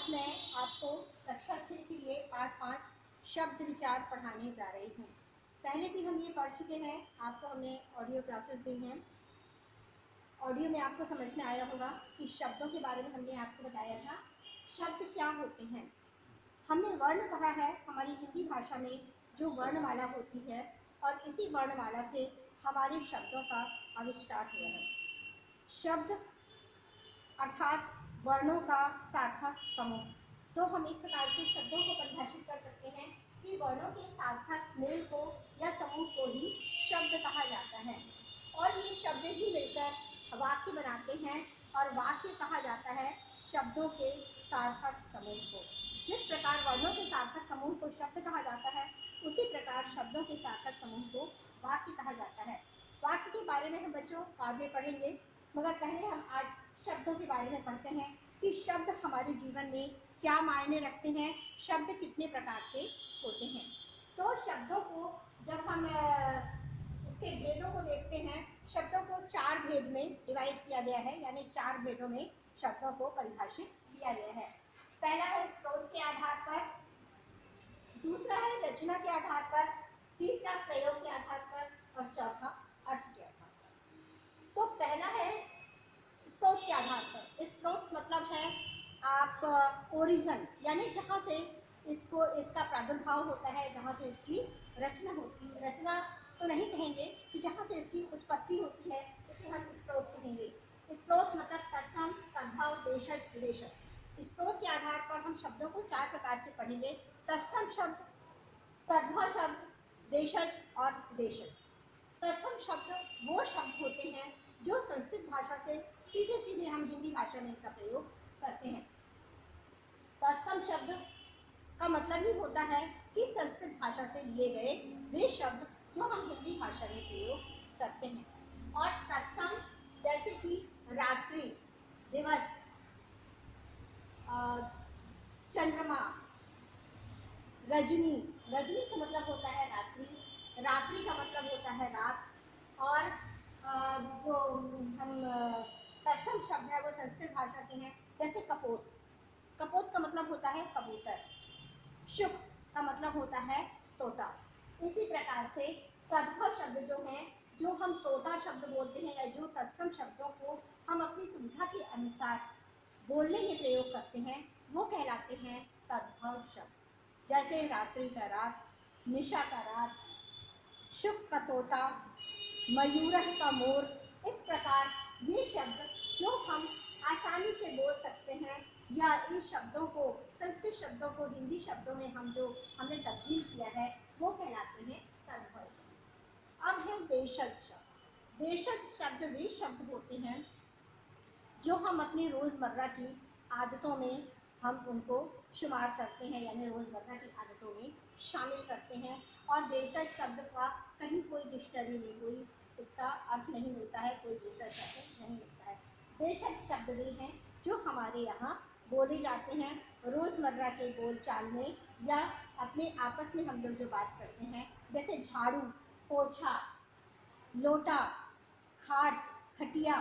आज मैं आपको कक्षा 6 के लिए पाठ 5 शब्द विचार पढ़ाने जा रही हूँ। पहले भी हम ये पढ़ चुके हैं, आपको हमने ऑडियो क्लासेस दी हैं। ऑडियो में आपको समझ में आया होगा कि शब्दों के बारे में हमने आपको बताया था, शब्द क्या होते हैं। हमने वर्ण पढ़ा है, हमारी हिंदी भाषा में जो वर्णमाला होती है और इसी वर्णमाला से हमारे शब्दों का आविष्कार हुआ है। शब्द अर्थात वर्णों का सार्थक समूह। तो हम एक प्रकार से शब्दों को परिभाषित कर सकते हैं कि वर्णों के सार्थक मेल को या समूह को ही शब्द कहा जाता है, और ये शब्द ही मिलकर वाक्य बनाते हैं, और वाक्य कहा जाता है शब्दों के सार्थक समूह को। जिस प्रकार वर्णों के सार्थक समूह को शब्द कहा जाता है, उसी प्रकार शब्दों के सार्थक समूह को वाक्य कहा जाता है। वाक्य के बारे में हम बच्चों बाद में पढ़ेंगे, मगर पहले हम आज शब्दों के बारे में पढ़ते हैं कि शब्द हमारे जीवन में क्या मायने रखते हैं, शब्द कितने प्रकार के होते हैं। तो शब्दों को जब हम इसके भेदों को देखते हैं, शब्दों को 4 भेद में डिवाइड किया गया है, यानी 4 भेदों में शब्दों को परिभाषित किया गया है। पहला है स्रोत के आधार पर, दूसरा है रचना के आधार पर, तीसरा प्रयोग के आधार पर, और चौथा अर्थ के आधार पर। तो पहला है स्रोत के आधार पर। स्रोत मतलब है आप ओरिजिन, यानी जहाँ से इसका प्रादुर्भाव होता है, जहाँ से इसकी रचना होती है। रचना तो नहीं कहेंगे कि जहाँ से इसकी उत्पत्ति होती है, इसे हम स्रोत कहेंगे। स्रोत मतलब तत्सम, तद्भव, देशज, विदेशज। स्रोत के आधार पर हम शब्दों को 4 प्रकार से पढ़ेंगे: तत्सम शब्द, तद्भव शब्द, देशज और विदेशज। तत्सम शब्द वो शब्द होते हैं जो संस्कृत भाषा से सीधे सीधे हम हिंदी भाषा में इनका प्रयोग करते हैं। तत्सम शब्द का मतलब ही होता है कि संस्कृत भाषा से लिए गए वे शब्द जो हम हिंदी भाषा में प्रयोग करते हैं। और तत्सम जैसे कि रात्रि, दिवस, चंद्रमा, रजनी। रजनी का मतलब होता है रात्रि, रात्रि का मतलब होता है रात। और जो हम तत्सम शब्द है वो संस्कृत भाषा के हैं, जैसे कपोत। कपोत का मतलब होता है कबूतर। शुक का मतलब होता है तोता। इसी प्रकार से तद्भव शब्द जो हैं, जो हम तोता शब्द बोलते हैं, या जो तत्सम शब्दों को हम अपनी सुविधा के अनुसार बोलने में प्रयोग करते हैं, वो कहलाते हैं तद्भव शब्द। जैसे रात्रि का रात, निशा का रात, शुक का तोता, मयूरह का मोर। इस प्रकार ये शब्द जो हम आसानी से बोल सकते हैं, या इन शब्दों को, संस्कृत शब्दों को हिंदी शब्दों में हमने तब्दील किया है, वो कहलाते हैं तद्भव शब्द। अब है देशज शब्द। देशज शब्द वे शब्द होते हैं जो हम अपनी रोज़मर्रा की आदतों में हम उनको शुमार करते हैं, यानी रोज़मर्रा की आदतों में शामिल करते हैं। और देशज शब्द का कहीं कोई डिक्शनरी में कोई इसका अर्थ नहीं मिलता है, कोई दूसरा शब्द नहीं मिलता है। देशज शब्द वे हैं जो हमारे यहाँ बोले जाते हैं रोज़मर्रा के बोलचाल में, या अपने आपस में हम लोग जो बात करते हैं, जैसे झाड़ू, पोछा, लोटा, खाट, खटिया,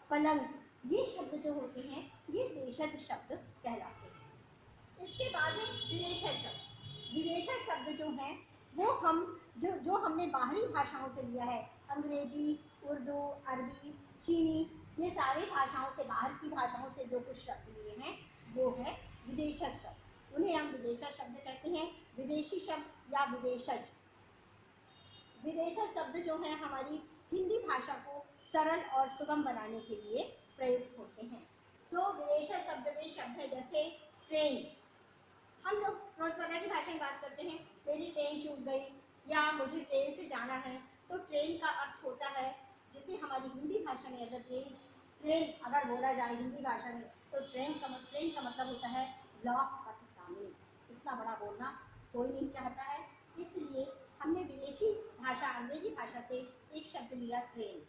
पलंग। ये शब्द जो होते हैं ये देशज शब्द कहलाते हैं। इसके बाद है विदेशज शब्द। विदेशज शब्द जो हैं वो हम जो हमने बाहरी भाषाओं से लिया है, अंग्रेजी, उर्दू, अरबी, चीनी, ये सारी भाषाओं से, बाहर की भाषाओं से जो कुछ शब्द लिए हैं वो है विदेशज शब्द। उन्हें हम विदेशज शब्द कहते हैं, विदेशी शब्द या विदेशज। विदेशज शब्द जो हैं हमारी हिंदी भाषा को सरल और सुगम बनाने के लिए प्रयुक्त होते हैं। तो विदेशज शब्द वे शब्द है जैसे ट्रेन। हम लोग रोजमर्रा की भाषा में बात करते हैं, मेरी ट्रेन छूट गई, या मुझे ट्रेन से जाना है। तो ट्रेन का अर्थ होता है, जिसे हमारी हिंदी भाषा में अगर ट्रेन अगर बोला जाए हिंदी भाषा में, तो ट्रेन का मतलब होता है लौह पथगामी। इतना बड़ा बोलना कोई नहीं चाहता है, इसलिए हमने विदेशी भाषा, अंग्रेजी भाषा से एक शब्द लिया ट्रेन।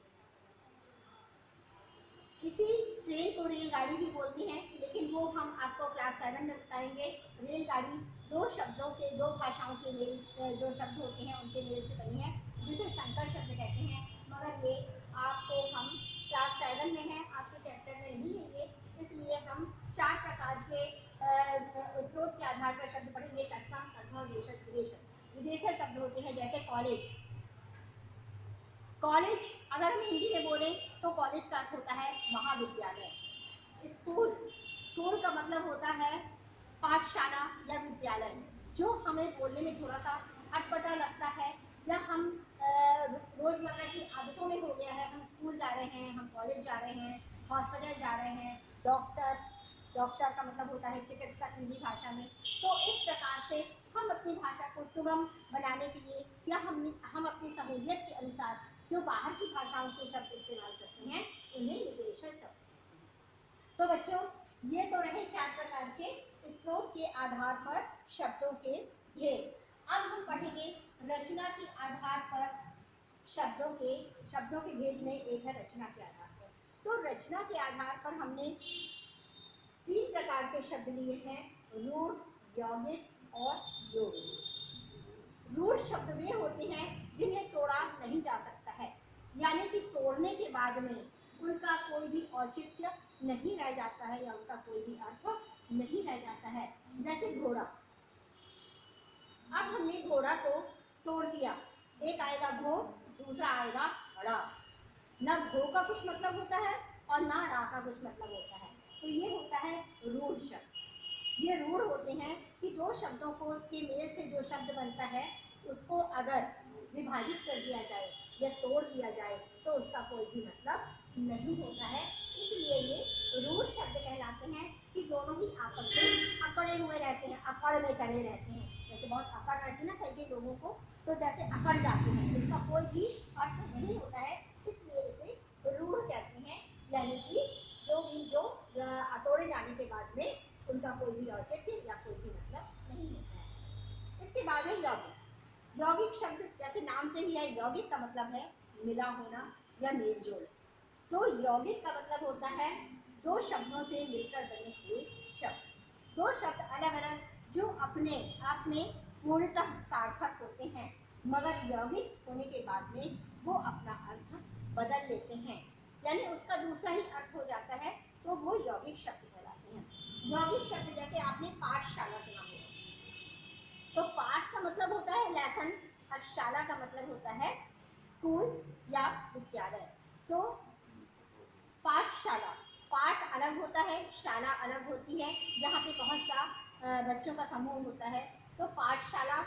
इसी ट्रेन को रेलगाड़ी भी बोलते हैं, लेकिन वो हम आपको क्लास 7 में बताएंगे। रेलगाड़ी दो शब्दों के, दो भाषाओं के मेल, जो शब्द होते हैं उनके मेल से बनी है, जिसे संकर शब्द कहते हैं। मगर ये आपको हम क्लास 7 में है, आपके चैप्टर में नहीं है ये, इसलिए हम 4 प्रकार के स्रोत के आधार पर शब्द पढ़ेंगे। तत्सम, तद्भव, विदेशज, विदेशज। विदेशज शब्द होते हैं जैसे कॉलेज। कॉलेज अगर हम हिंदी में बोलें तो कॉलेज का अर्थ होता है महाविद्यालय। स्कूल, स्कूल का मतलब होता है पाठशाला या विद्यालय। जो हमें बोलने में थोड़ा सा अटपटा लगता है या हम रोज़मर्रा की आदतों में हो गया है, हम स्कूल जा रहे हैं, हम कॉलेज जा रहे हैं, हॉस्पिटल जा रहे हैं, डॉक्टर, डॉक्टर का मतलब होता है चिकित्सक हिंदी भाषा में। तो इस प्रकार से हम अपनी भाषा को सुगम बनाने के लिए या हम अपनी सहूलियत के अनुसार जो बाहर की भाषाओं के शब्द इस्तेमाल करते हैं उन्हें विदेशज शब्द। तो बच्चों ये तो रहे 4 प्रकार के स्रोत के आधार पर शब्दों के भेद। अब हम पढ़ेंगे रचना के आधार पर शब्दों के भेद में एक है रचना के आधार पर। तो रचना के आधार पर हमने 3 प्रकार के शब्द लिए हैं, रूढ़, यौगिक और योगिक। रूढ़ शब्द वे होते हैं जिन्हें तोड़ा नहीं जा सकता है, यानी कि तोड़ने के बाद में उनका कोई भी औचित्य नहीं रह जाता है या उनका कोई भी अर्थ नहीं रह जाता है। जैसे घोड़ा, अब हमने घोड़ा को तोड़ दिया, एक आएगा घो, दूसरा आएगा ड़ा। ना घो का कुछ मतलब होता है और ना ड़ा का कुछ मतलब होता है, तो ये होता है रूढ़ शब्द। ये रूढ़ होते हैं कि 2 शब्दों को के मेल से जो शब्द बनता है उसको अगर विभाजित कर दिया जाए या तोड़ दिया जाए तो उसका कोई भी मतलब नहीं होता है, इसलिए ये रूढ़ शब्द कहलाते हैं कि दोनों ही आपस में अकड़े हुए रहते हैं, अकड़ में टने रहते हैं। जैसे बहुत अकड़ रहती है ना कई लोगों को, तो जैसे अकड़ जाते हैं, इसका कोई भी अर्थ नहीं होता है, इसलिए इसे रूढ़ कहते हैं। यानी कि जो तोड़े जाने के बाद में उनका कोई भी औचित्य या कोई भी मतलब नहीं होता है। इसके बाद है यौगिक। यौगिक शब्द जैसे नाम से ही है, यौगिक का मतलब है मिला होना या मेल जोल। तो यौगिक का मतलब होता है 2 शब्दों से मिलकर बने हुए शब्द। 2 शब्द अलग अलग जो अपने आप में पूर्णतः सार्थक होते हैं, मगर यौगिक होने के बाद में वो अपना अर्थ बदल लेते हैं, यानी उसका दूसरा ही अर्थ हो जाता है, तो वो यौगिक शब्द कहलाते हैं। यौगिक शब्द जैसे आपने पाठशाला सुना होगा, तो पाठ का मतलब होता है लेसन और शाला का मतलब होता है स्कूल या विद्यालय। तो पाठशाला, पाठ अलग होता है, शाला अलग होती है, जहाँ पे बहुत सा बच्चों का समूह होता है। तो पाठशाला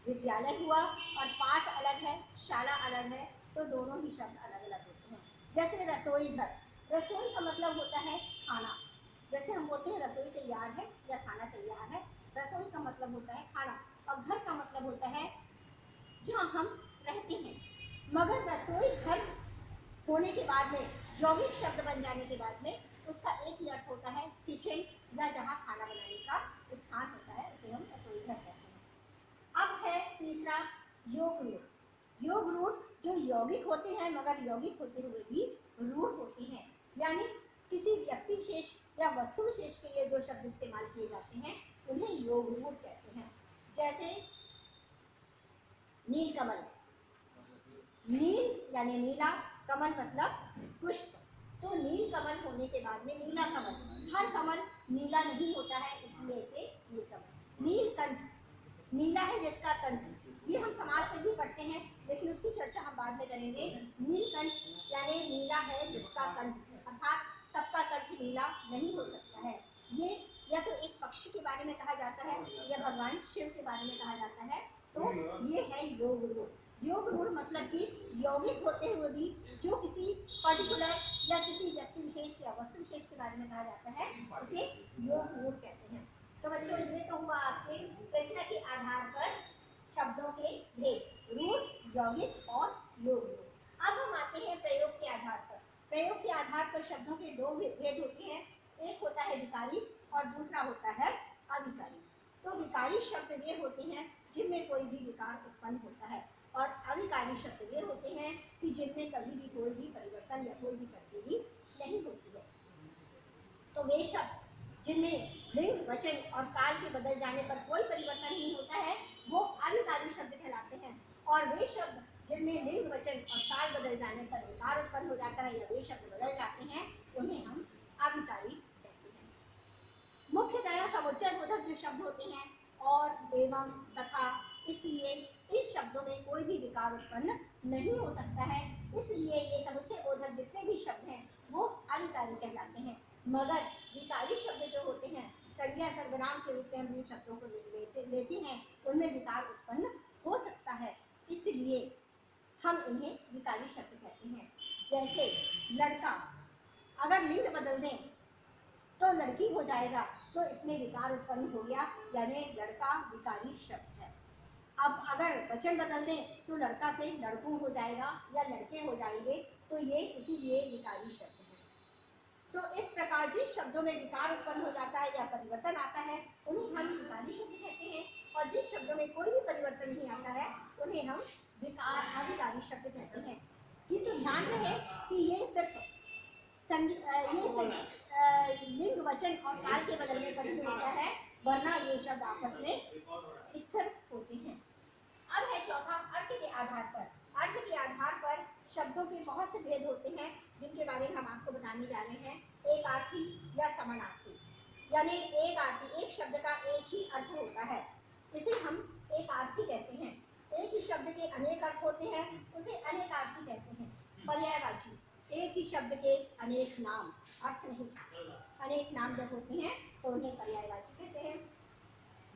विद्यालय हुआ और पाठ अलग है, शाला अलग है, तो दोनों ही शब्द अलग अलग होते हैं। जैसे रसोई घर, रसोई का मतलब होता है खाना। जैसे हम बोलते हैं रसोई तैयार है या खाना तैयार है, रसोई का मतलब होता है खाना। और घर का मतलब होता है जहाँ हम रहते हैं। मगर रसोई घर होने के बाद में यौगिक शब्द बन जाने के बाद में उसका एक ही अर्थ होता है किचन या जहाँ खाना बनाने का स्थान होता है, उसे हम रसोई घर कहते हैं। अब है तीसरा योग रूढ़। योग रूढ़ जो यौगिक होते हैं मगर यौगिक होते हुए भी रूढ़ होते हैं, यानी किसी व्यक्ति विशेष या वस्तु विशेष के लिए जो शब्द इस्तेमाल किए जाते हैं उन्हें योग रूढ़ कहते हैं। जैसे नीलकमल, नील यानी नीला, कमल मतलब पुष्प। तो नील कमल होने के बाद में नीला कमल, हर कमल नीला नहीं होता है, इसलिए इसे नीलकमल। नीलकंठ, नीला है जिसका कंठ, ये हम समाज में भी पढ़ते हैं लेकिन उसकी चर्चा हम बाद में करेंगे। नीलकंठ यानी नीला है जिसका कंठ, अर्थात सबका कंठ नीला नहीं हो सकता है। ये या तो एक पक्षी के बारे में कहा जाता है या भगवान शिव के बारे में कहा जाता है। तो ये है योग रूढ़। योग रूढ़ मतलब कि यौगिक होते हुए भी जो किसी पर्टिकुलर या किसी व्यक्ति विशेष या वस्तु विशेष के बारे में कहा जाता है उसे योग रूढ़ कहते हैं। तो बच्चों ये तो हुआ आपके रचना के आधार पर शब्दों के भेद, रूढ़, यौगिक और योग रूढ़। अब हम आते हैं प्रयोग के आधार पर। प्रयोग के आधार पर शब्दों के 2 भेद होते हैं, एक होता है विकारी और दूसरा होता है अविकारी। तो विकारी शब्द वे होते हैं जिनमें कोई भी विकार उत्पन्न होता है और अविकारी शब्द वे होते हैं कि जिनमें कभी भी कोई भी परिवर्तन या कोई भी तब्दीली नहीं होती है। तो वे शब्द जिनमें लिंग, वचन और काल के बदल जाने पर कोई परिवर्तन नहीं होता है वो अविकारी शब्द कहलाते हैं, और वे शब्द जिनमें लिंग, वचन और काल बदल जाने पर विकार उत्पन्न हो जाता है या वे शब्द बदल जाते हैं उन्हें हम अविकारी कहते हैं। मुख्यतया वचनबोधक जो शब्द होते हैं और, एवं, तथा, इसलिए इस शब्दों में कोई भी विकार उत्पन्न नहीं हो सकता है। इसलिए ये समुच्चय बोधक जितने भी शब्द हैं वो अविकारी कहलाते हैं। मगर विकारी शब्द जो होते हैं, संज्ञा सर्वनाम के रूप में हम जिन शब्दों को लेते हैं उनमें विकार उत्पन्न हो सकता है, इसलिए हम इन्हें विकारी शब्द कहते हैं। जैसे लड़का, अगर लिंग बदल दें तो लड़की हो जाएगा, तो इसमें विकार उत्पन्न हो गया, यानी लड़का विकारी शब्द है। अब अगर वचन बदल दें तो लड़का से लड़कों हो जाएगा या लड़के हो जाएंगे, तो ये इसीलिए विकारी शब्द है। तो इस प्रकार जिन शब्दों में विकार उत्पन्न हो जाता है या परिवर्तन आता है उन्हें हम विकारी शब्द कहते हैं, और जिन शब्दों में कोई भी परिवर्तन नहीं आता है उन्हें हम अविकारी शब्द कहते हैं। किंतु ध्यान रहे कि ये सिर्फ लिंग, वचन और काल के बदलने पर ही होता है, वरना ये शब्द आपस में स्थिर होते हैं। अब है चौथा, अर्थ के आधार पर। अर्थ के आधार पर शब्दों के बहुत से भेद होते हैं जिनके बारे में हम आपको बताने जा रहे हैं। एक आर्थी या समानार्थी, यानी एक आर्थी, एक शब्द का एक ही अर्थ होता है, इसे हम एक आर्थी कहते हैं। एक ही शब्द के अनेक अर्थ होते हैं, उसे अनेक आर्थी कहते हैं। पर्यायवाची, एक ही शब्द के अनेक नाम, अर्थ नहीं, अनेक नाम जब होते हैं तो उन्हें पर्यायवाची कहते हैं।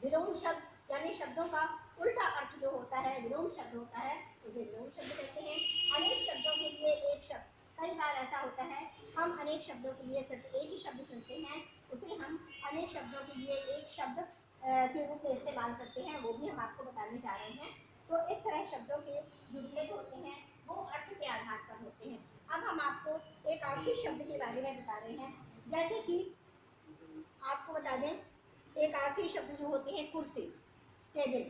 विलोम शब्द, यानी शब्दों का उल्टा अर्थ जो होता है, विलोम शब्द होता है, उसे विलोम शब्द कहते हैं। अनेक शब्दों के लिए एक शब्द, कई बार ऐसा होता है हम अनेक शब्दों के लिए सिर्फ एक ही शब्द चुनते हैं, उसे हम अनेक शब्दों के लिए एक शब्द के रूप में इस्तेमाल करते हैं, वो भी हम आपको बताने जा रहे हैं। तो इस तरह शब्दों के जो भेद होते हैं वो अर्थ के आधार पर होते हैं। अब हम आपको एक आर्थी शब्द के बारे में बता रहे हैं। जैसे कि आपको बता दें, एक आर्थी शब्द जो होते हैं कुर्सी, टेबल।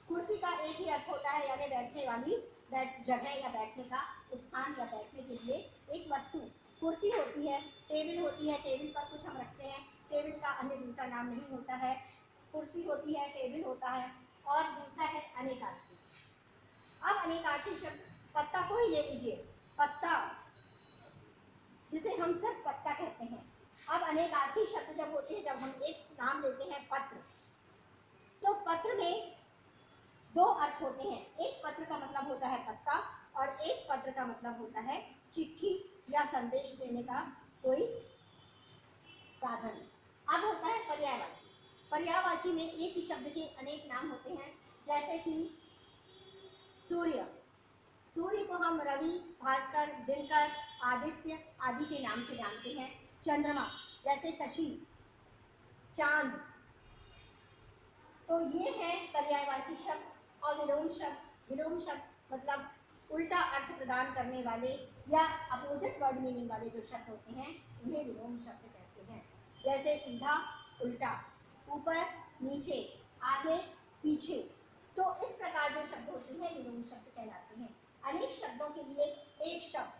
कुर्सी का एक ही अर्थ होता है, यानी बैठने वाली जगह या बैठने का स्थान या बैठने के लिए एक वस्तु कुर्सी होती है। टेबल होती है, टेबल पर कुछ हम रखते हैं, टेबल का अन्य दूसरा नाम नहीं होता है। कुर्सी होती है, टेबल होता है, और दूसरा है अनेकार्थी। अब अनेकार्थी शब्द, पत्ता को ही ले लीजिए, पत्ता जिसे हम सिर्फ पत्ता कहते हैं। अब अनेकार्थी शब्द जब होते हैं, जब हम एक नाम लेते हैं पत्र, तो पत्र में दो अर्थ होते हैं। एक पत्र का मतलब होता है पत्ता, और एक पत्र का मतलब होता है चिट्ठी या संदेश देने का कोई साधन। अब होता है पर्यायवाची। पर्यायवाची में एक ही शब्द के अनेक नाम होते हैं, जैसे कि सूर्य, सूर्य को हम रवि, भास्कर, दिनकर, आदित्य आदि के नाम से जानते हैं। चंद्रमा, जैसे शशि, चांद। तो ये है पर्यायवाची शब्द। और विलोम शब्द, विलोम शब्द मतलब उल्टा अर्थ प्रदान करने वाले या अपोजिट वर्ड मीनिंग वाले जो शब्द होते हैं उन्हें विलोम शब्द कहते हैं। जैसे सीधा, उल्टा, ऊपर, नीचे, आगे, पीछे। तो इस प्रकार जो शब्द होते हैं विलोम शब्द कहलाते हैं। अनेक शब्दों के लिए एक शब्द।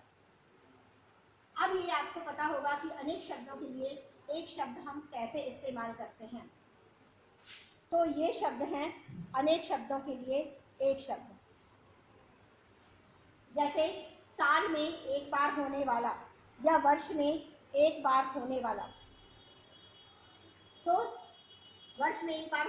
अब ये आपको पता होगा कि अनेक शब्दों के लिए एक शब्द हम कैसे इस्तेमाल करते हैं। तो ये शब्द हैं अनेक शब्दों के लिए एक शब्द। जैसे साल में एक बार होने वाला या वर्ष में एक बार होने वाला। तो वर्ष में एक बार